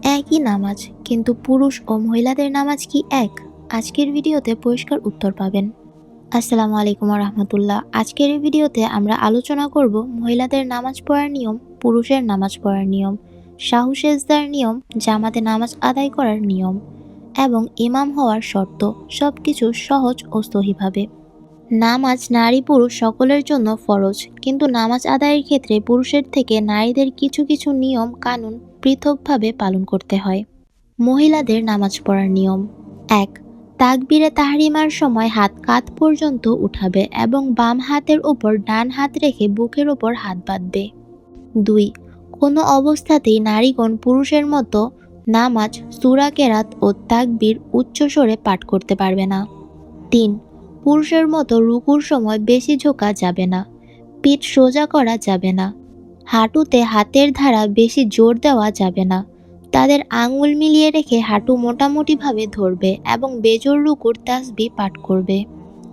একই নামাজ, কিন্তু পুরুষ ও মহিলাদের নামাজ কি এক? আজকের ভিডিওতে পরিষ্কার উত্তর পাবেন। আসসালামু আলাইকুম রাহমাতুল্লাহ। আজকের এই ভিডিওতে আমরা আলোচনা করব মহিলাদের নামাজ পড়ার নিয়ম, পুরুষের নামাজ পড়ার নিয়ম, সাহু সেজদার নিয়ম, জামাতে নামাজ আদায় করার নিয়ম এবং ইমাম হওয়ার শর্ত, সবকিছু সহজ ও সহিভাবে। নামাজ নারী পুরুষ সকলের জন্য ফরজ, কিন্তু নামাজ আদায়ের ক্ষেত্রে পুরুষের থেকে নারীদের কিছু কিছু নিয়ম কানুন পৃথকভাবে পালন করতে হয়। মহিলাদের নামাজ পড়ার নিয়ম: ১. তাকবীরে তাহরিমার সময় হাত কাঁধ পর্যন্ত উঠাবে এবং বাম হাতের ওপর ডান হাত রেখে বুকের ওপর হাত বাঁধবে। ২. কোনো অবস্থাতেই নারীগণ পুরুষের মতো নামাজ, সূরা কেরাত ও তাকবীর উচ্চস্বরে পাঠ করতে পারবে না। ৩. পুরুষের মতো রুকুর সময় বেশি ঝোঁকা যাবে না, পিঠ সোজা করা যাবে না, হাঁটুতে হাতের ধারা বেশি জোর দেওয়া যাবে না, তাদের আঙুল মিলিয়ে রেখে হাঁটু মোটামুটিভাবে ধরবে এবং বেজোড় রুকুর তাসবিহ পাঠ করবে।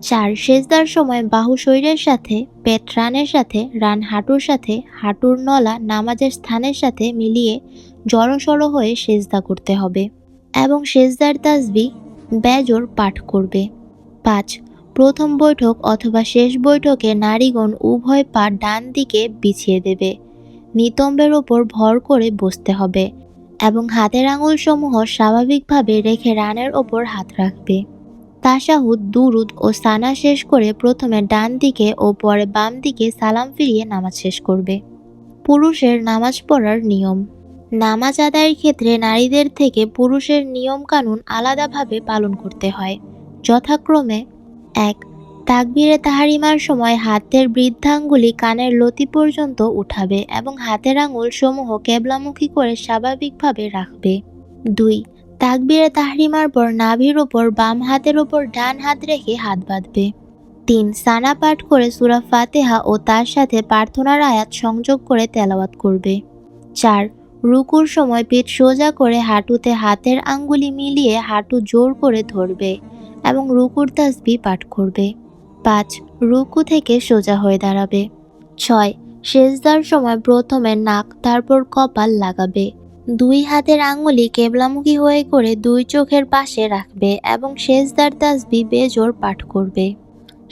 ৪. সেজদার সময় বাহু শরীরের সাথে, পেট রানের সাথে, রান হাঁটুর সাথে, হাঁটুর নলা নামাজের স্থানের সাথে মিলিয়ে জড়সড় হয়ে সেজদা করতে হবে এবং সেজদার তাসবিহ বেজোড় পাঠ করবে। ৫. প্রথম বৈঠক অথবা শেষ বৈঠকে নারীগণ উভয় পা ডান দিকে বিছিয়ে দেবে, নিতম্বের ওপর ভর করে বসতে হবে এবং হাতের আঙুলসমূহ স্বাভাবিকভাবে রেখে রানের ওপর হাত রাখবে। তাশাহুদ, দুরুদ ও সানা শেষ করে প্রথমে ডান দিকে ও পরে বাম দিকে সালাম ফিরিয়ে নামাজ শেষ করবে। পুরুষের নামাজ পড়ার নিয়ম: নামাজ আদায়ের ক্ষেত্রে নারীদের থেকে পুরুষের নিয়ম কানুন আলাদাভাবে পালন করতে হয়। যথাক্রমে: ১. তাকবীরে তাহরিমার সময় হাতের বৃদ্ধাঙ্গুলি কানের লতি পর্যন্ত উঠাবে এবং হাতের আঙুল সমূহ কেবলামুখী করে স্বাভাবিকভাবে রাখবে। ২. তাকবীরে তাহরিমার পর নাভির ওপর বাম হাতের ওপর ডান হাত রেখে হাত বাঁধবে। ৩. সানা পাঠ করে সূরা ফাতিহা ও তার সাথে প্রার্থনার আয়াত সংযোগ করে তেলাওয়াত করবে। ৪. রুকুর সময় পিঠ সোজা করে হাঁটুতে হাতের আঙ্গুলি মিলিয়ে হাঁটু জোর করে ধরবে এবং রুকুর তাসবিহ পাঠ করবে। ৫. রুকু থেকে সোজা হয়ে দাঁড়াবে। ৬. সেজদার সময় প্রথমে নাক তারপর কপাল লাগাবে। ২ হাতের আঙ্গুলি কেবলামুখী হয়ে করে ২ চোখের পাশে রাখবে এবং সেজদার তাসবিহ বেজোড় পাঠ করবে।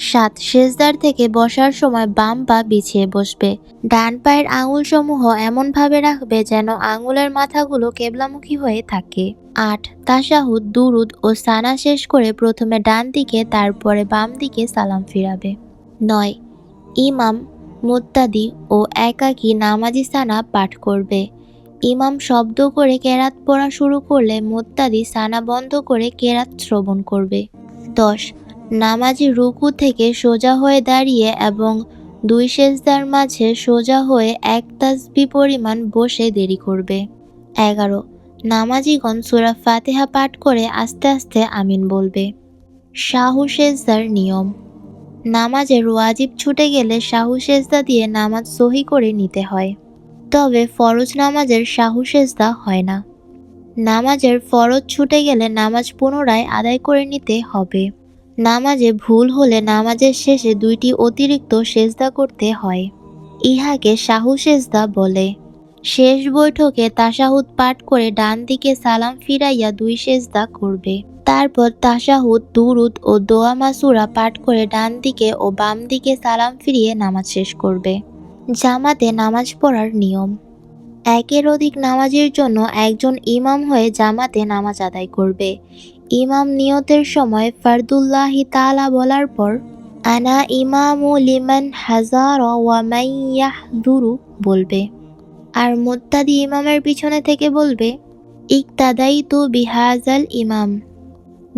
৭. সেজদার থেকে বসার সময় বাম পা বিছিয়ে বসবে। ডান পায়ের আঙুলসমূহ এমনভাবে রাখবে যেন আঙুলের মাথাগুলো কেবলামুখী হয়ে থাকে। ৮. তাশাহুদ, দুরুদ ও সানা শেষ করে প্রথমে ডান দিকে তারপরে বাম দিকে সালাম ফিরাবে। ৯. ইমাম, মুত্তাদি ও একাকী নামাজি সানা পাঠ করবে। ইমাম শব্দ করে কেরাত পড়া শুরু করলে মুত্তাদি সানা বন্ধ করে কেরাত শ্রবণ করবে। ১০. নামাজি রুকু থেকে সোজা হয়ে দাঁড়িয়ে এবং ২ সেজদার মাঝে সোজা হয়ে ১ তাসবিহ পরিমাণ বসে দেরি করবে। ১১. নামাজিগণ সূরা ফাতিহা পাঠ করে আস্তে আস্তে আমিন বলবে। সাহু সেজদার নিয়ম: নামাজের ওয়াজিব ছুটে গেলে সাহু সেজদা দিয়ে নামাজ সহি করে নিতে হয়, তবে ফরজ নামাজের সাহু সেজদা হয় না। নামাজের ফরজ ছুটে গেলে নামাজ পুনরায় আদায় করে নিতে হবে। নামাজে ভুল হলে নামাজের শেষে ২টি অতিরিক্ত সেজদা করতে হয়, ইহাকে সাহু সেজদা বলে। শেষ বৈঠকে তাশাহুদ পাঠ করে ডান দিকে সালাম ফিরাইয়া ২ সেজদা করবে। তারপর তাশাহুদ, দুরুদ ও দোয়া মাসুরা পাঠ করে ডান দিকে ও বাম দিকে সালাম ফিরিয়ে নামাজ শেষ করবে। জামাতে নামাজ পড়ার নিয়ম: একের অধিক নামাজের জন্য একজন ইমাম হয়ে জামাতে নামাজ আদায় করবে। ইমাম নিয়তের সময় ফারদুল্লাহি তাআলা বলার পর আনা ইমামু লিমান হাযারা ওয়া মান ইয়াহযুরু বলবে, আর মুত্তাদি ইমামের পিছনে থেকে বলবে ইকতাদাইতু বিহাযাল ইমাম।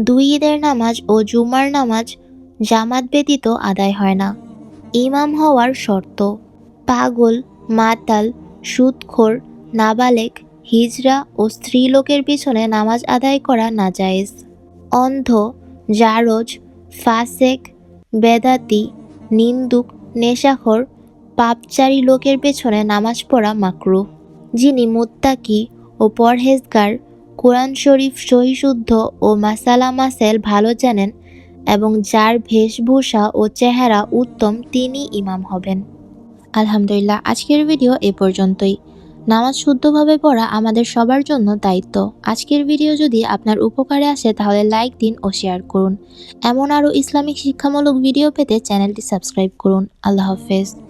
২ ঈদের নামাজ ও জুমার নামাজ জামাত ব্যতীত আদায় হয় না। ইমাম হওয়ার শর্ত: পাগল, মাতাল, সুদখোর, নাবালেগ, হিজড়া ও স্ত্রীলোকের পিছনে নামাজ আদায় করা নাজায়েজ। অন্ধ, জারজ, ফাসেক, বেদাতি, নিন্দুক, নেশাখোর, পাপচারী লোকের পেছনে নামাজ পড়া মাকরুহ। যিনি মুত্তাকি ও পরহেজগার, কোরআন শরীফ সহিশুদ্ধ ও মাসালা মাসাইল ভালো জানেন এবং যার বেশভূষা ও চেহারা উত্তম, তিনি ইমাম হবেন। আলহামদুলিল্লাহ, আজকের ভিডিও এ পর্যন্তই। নামাজ শুদ্ধভাবে পড়া আমাদের সবার জন্য দায়িত্ব। আজকের ভিডিও যদি আপনার উপকারে আসে তাহলে লাইক দিন ও শেয়ার করুন। এমন আরও ইসলামিক শিক্ষামূলক ভিডিও পেতে চ্যানেলটি সাবস্ক্রাইব করুন। আল্লাহ হাফেজ।